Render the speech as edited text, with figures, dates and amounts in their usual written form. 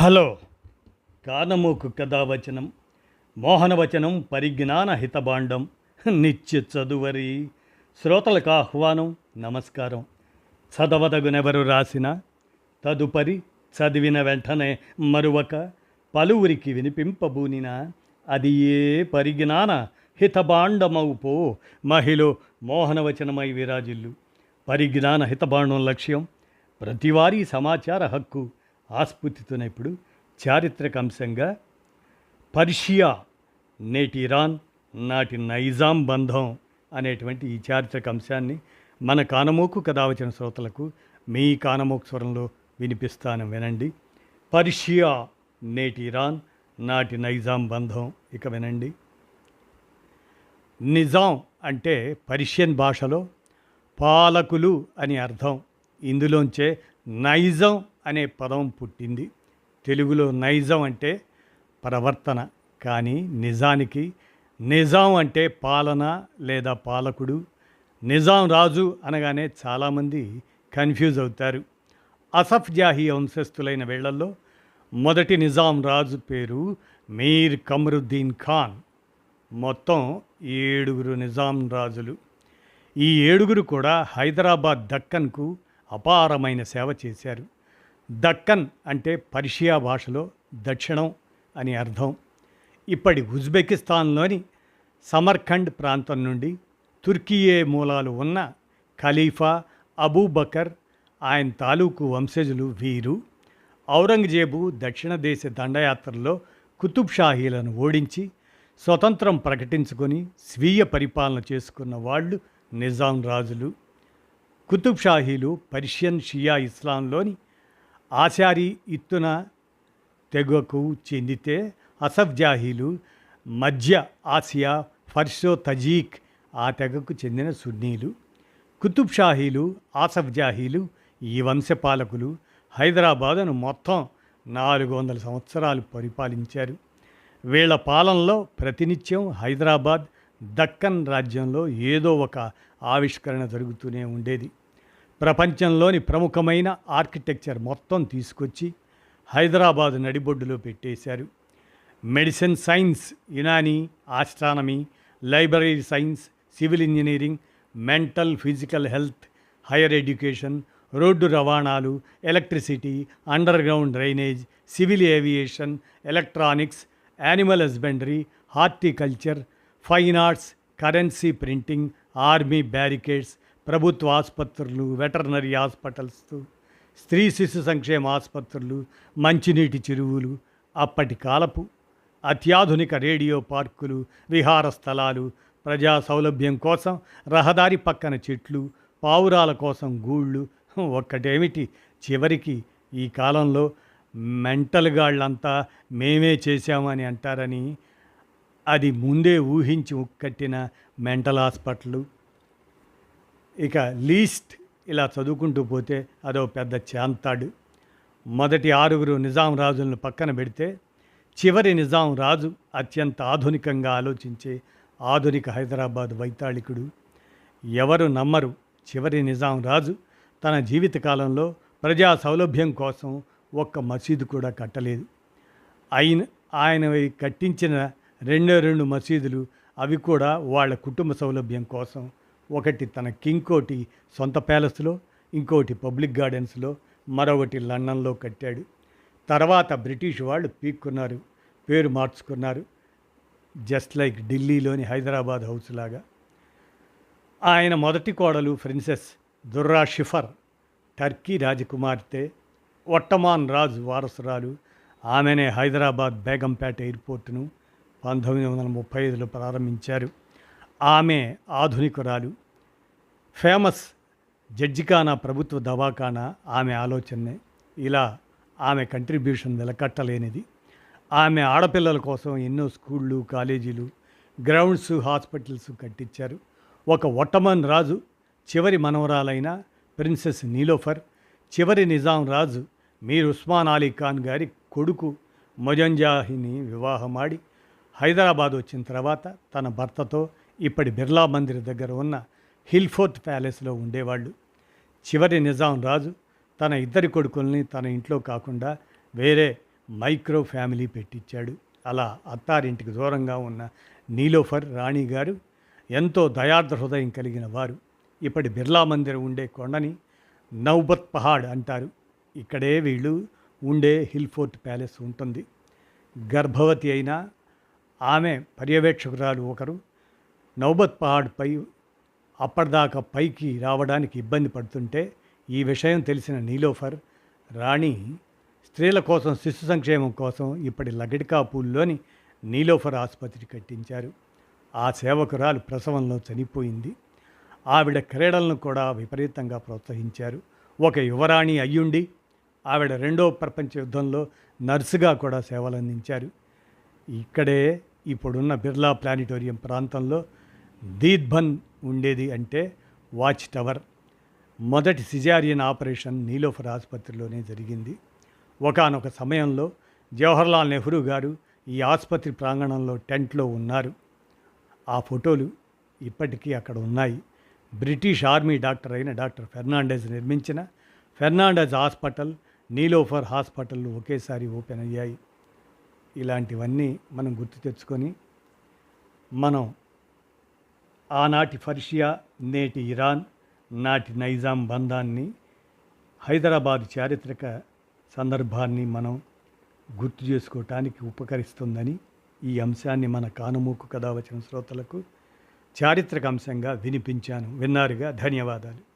Hello కానమోకు కథావచనం మోహనవచనం పరిజ్ఞాన హితభాండం నిత్య చదువరి శ్రోతలకు ఆహ్వానం నమస్కారం. చదవదగునెవరు రాసిన తదుపరి చదివిన వెంటనే మరువక పలువురికి వినిపింపబూనిన అది ఏ పరిజ్ఞాన హితభాండమవుపో మహిళ మోహనవచనమై విరాజిల్లు. పరిజ్ఞాన హితభాండం లక్ష్యం ప్రతివారీ సమాచార హక్కు ఆస్ఫూర్తితోనే ఇప్పుడు చారిత్రక అంశంగా పర్షియా నేటి ఇరాన్ నాటి నైజాం బంధం అనేటువంటి ఈ చారిత్రక అంశాన్ని మన కానమోకు కథావచన శ్రోతలకు మీ కానమోకు స్వరంలో వినిపిస్తాను, వినండి. పర్షియా నేటి ఇరాన్ నాటి నైజాం బంధం. ఇక వినండి. నిజాం అంటే పర్షియన్ భాషలో పాలకులు అని అర్థం. ఇందులోంచే నైజం అనే పదం పుట్టింది. తెలుగులో నైజం అంటే ప్రవర్తన, కానీ నిజానికి నిజాం అంటే పాలన లేదా పాలకుడు. నిజాం రాజు అనగానే చాలామంది కన్ఫ్యూజ్ అవుతారు. అసఫ్ జాహీ వంశస్థులైన వేళ్లలో మొదటి నిజాం రాజు పేరు మీర్ కమరుద్దీన్ ఖాన్. మొత్తం 7 నిజాం రాజులు. ఈ 7 కూడా హైదరాబాద్ దక్కన్కు అపారమైన సేవ చేశారు. దక్కన్ అంటే పర్షియా భాషలో దక్షిణం అని అర్థం. ఇప్పటి ఉజ్బెకిస్తాన్లోని సమర్ఖండ్ ప్రాంతం నుండి తుర్కియే మూలాలు ఉన్న ఖలీఫా అబూబకర్, ఆయన తాలూకు వంశజులు వీరు. ఔరంగజేబు దక్షిణ దేశ దండయాత్రలో కుతుబ్ షాహీలను ఓడించి స్వతంత్రం ప్రకటించుకొని స్వీయ పరిపాలన చేసుకున్న వాళ్ళు నిజాం రాజులు. కుతుబ్ షాహీలు పర్షియన్ షియా ఇస్లాంలోని ఆచారి ఇత్తున తెగకు చెందితే, అసఫ్ జాహీలు మధ్య ఆసియా ఫర్షో తజీక్ ఆ తెగకు చెందిన సున్నీలు. కుతుబ్ షాహీలు ఆసఫ్ జాహీలు ఈ వంశపాలకులు హైదరాబాదును మొత్తం 400 సంవత్సరాలు పరిపాలించారు. వీళ్ల పాలనలో ప్రతినిత్యం హైదరాబాద్ దక్కన్ రాజ్యంలో ఏదో ఒక ఆవిష్కరణ జరుగుతూనే ఉండేది. ప్రపంచంలోని ప్రముఖమైన ఆర్కిటెక్చర్ మొత్తం తీసుకొచ్చి హైదరాబాదు నడిబొడ్డులో పెట్టేశారు. Medicine science, Unani, astronomy, library science, civil engineering, mental physical health, higher education, road రవాణాలు, electricity, underground drainage, civil aviation, electronics, animal husbandry, horticulture, fine arts, currency printing, army barricades, ప్రభుత్వ ఆసుపత్రులు, వెటర్నరీ హాస్పిటల్స్, స్త్రీ శిశు సంక్షేమ ఆసుపత్రులు, మంచినీటి చెరువులు, అప్పటి కాలపు అత్యాధునిక రేడియో పార్కులు, విహార స్థలాలు, ప్రజా సౌలభ్యం కోసం రహదారి పక్కన చెట్లు, పావురాల కోసం గూళ్ళు. ఒక్కటేమిటి, చివరికి ఈ కాలంలో మెంటల్ గాళ్ళంతా మేమే చేశామని అంటారని అది ముందే ఊహించి కట్టిన మెంటల్ హాస్పిటల్. ఇక లీస్ట్ ఇలా చదువుకుంటూ పోతే అదో పెద్ద చాంతాడు. మొదటి 6 నిజాం రాజులను పక్కన పెడితే చివరి నిజాం రాజు అత్యంత ఆధునికంగా ఆలోచించే ఆధునిక హైదరాబాద్ వైతాళికుడు. ఎవరు నమ్మరు, చివరి నిజాం రాజు తన జీవితకాలంలో ప్రజా సౌలభ్యం కోసం ఒక్క మసీదు కూడా కట్టలేదు. ఆయన కట్టించిన 2 మసీదులు, అవి కూడా వాళ్ళ కుటుంబ సౌలభ్యం కోసం. ఒకటి తన కింగ్ కోటి సొంత ప్యాలెస్లో, ఇంకోటి పబ్లిక్ గార్డెన్స్లో, మరొకటి లండన్లో కట్టాడు. తర్వాత బ్రిటిష్ వాళ్ళు పీక్కున్నారు, పేరు మార్చుకున్నారు, జస్ట్ లైక్ ఢిల్లీలోని హైదరాబాద్ హౌస్ లాగా. ఆయన మొదటి కోడలు ప్రిన్సెస్ దుర్రా షిఫర్ టర్కీ రాజకుమార్తె, ఒట్టమాన్ రాజు వారసురాలు. ఆమెనే హైదరాబాద్ బేగంపేట ఎయిర్పోర్టును 1935లో ప్రారంభించారు. ఆమె ఆధునికురాలు. ఫేమస్ జడ్జిఖానా ప్రభుత్వ దవాఖానా ఆమె ఆలోచనే. ఇలా ఆమె కంట్రిబ్యూషన్ వెలకట్టలేనిది. ఆమె ఆడపిల్లల కోసం ఎన్నో స్కూళ్ళు, కాలేజీలు, గ్రౌండ్స్, హాస్పిటల్స్ కట్టించారు. ఒక ఒట్టమన్ రాజు చివరి మనవరాలైన ప్రిన్సెస్ నీలోఫర్ చివరి నిజాం రాజు మీర్ ఉస్మాన్ అలీ ఖాన్ గారి కొడుకు మొజంజాహిని వివాహమాడి హైదరాబాద్ వచ్చిన తర్వాత తన భర్తతో ఇప్పటి బిర్లా మందిర్ దగ్గర ఉన్న హిల్ఫోర్ట్ ప్యాలెస్లో ఉండేవాళ్ళు. చివరి నిజాం రాజు తన 2 కొడుకుల్ని తన ఇంట్లో కాకుండా వేరే మైక్రో ఫ్యామిలీ పెట్టించాడు. అలా అత్తారింటికి దూరంగా ఉన్న నీలోఫర్ రాణి గారు ఎంతో దయార్ద్ర హృదయం కలిగిన వారు. ఇప్పటి బిర్లా మందిర్ ఉండే కొండని నౌబత్ పహాడ్ అంటారు. ఇక్కడే వీళ్ళు ఉండే హిల్ ఫోర్ట్ ప్యాలెస్ ఉంటుంది. గర్భవతి అయిన ఆమె పర్యవేక్షకురాలు ఒకరు నౌబత్ పహాడ్పై అప్పటిదాకా పైకి రావడానికి ఇబ్బంది పడుతుంటే ఈ విషయం తెలిసిన నీలోఫర్ రాణి స్త్రీల కోసం శిశు సంక్షేమం కోసం ఇప్పటి లగడికాపూల్లోని నీలోఫర్ ఆసుపత్రి కట్టించారు. ఆ సేవకురాలు ప్రసవంలో చనిపోయింది. ఆవిడ క్రీడలను కూడా విపరీతంగా ప్రోత్సహించారు. ఒక యువరాణి అయ్యుండి ఆవిడ రెండో ప్రపంచ యుద్ధంలో నర్సుగా కూడా సేవలందించారు. ఇక్కడే ఇప్పుడున్న బిర్లా ప్లానిటోరియం ప్రాంతంలో దీద్బన్ ఉండేది. అంటే వాచ్ టవర్. మొదటి సిజారియన్ ఆపరేషన్ నీలోఫర్ ఆసుపత్రిలోనే జరిగింది. ఒకానొక సమయంలో జవహర్లాల్ నెహ్రూ గారు ఈ ఆసుపత్రి ప్రాంగణంలో టెంట్లో ఉన్నారు. ఆ ఫోటోలు ఇప్పటికీ అక్కడ ఉన్నాయి. బ్రిటిష్ ఆర్మీ డాక్టర్ అయిన డాక్టర్ ఫెర్నాండెజ్ నిర్మించిన ఫెర్నాండెజ్ హాస్పిటల్, నీలోఫర్ హాస్పిటల్ ఒకేసారి ఓపెన్ అయ్యాయి. ఇలాంటివన్నీ మనం గుర్తు తెచ్చుకొని మనం ఆనాటి పర్షియా, నేటి ఇరాన్, నాటి నైజాం బంధాన్ని, హైదరాబాద్ చారిత్రక సందర్భాన్ని మనం గుర్తు చేసుకోవటానికి ఉపకరిస్తుందని ఈ అంశాన్ని మన కానుమూకు కథ వచ్చిన శ్రోతలకు చారిత్రక అంశంగా వినిపించాను. విన్నారుగా. ధన్యవాదాలు.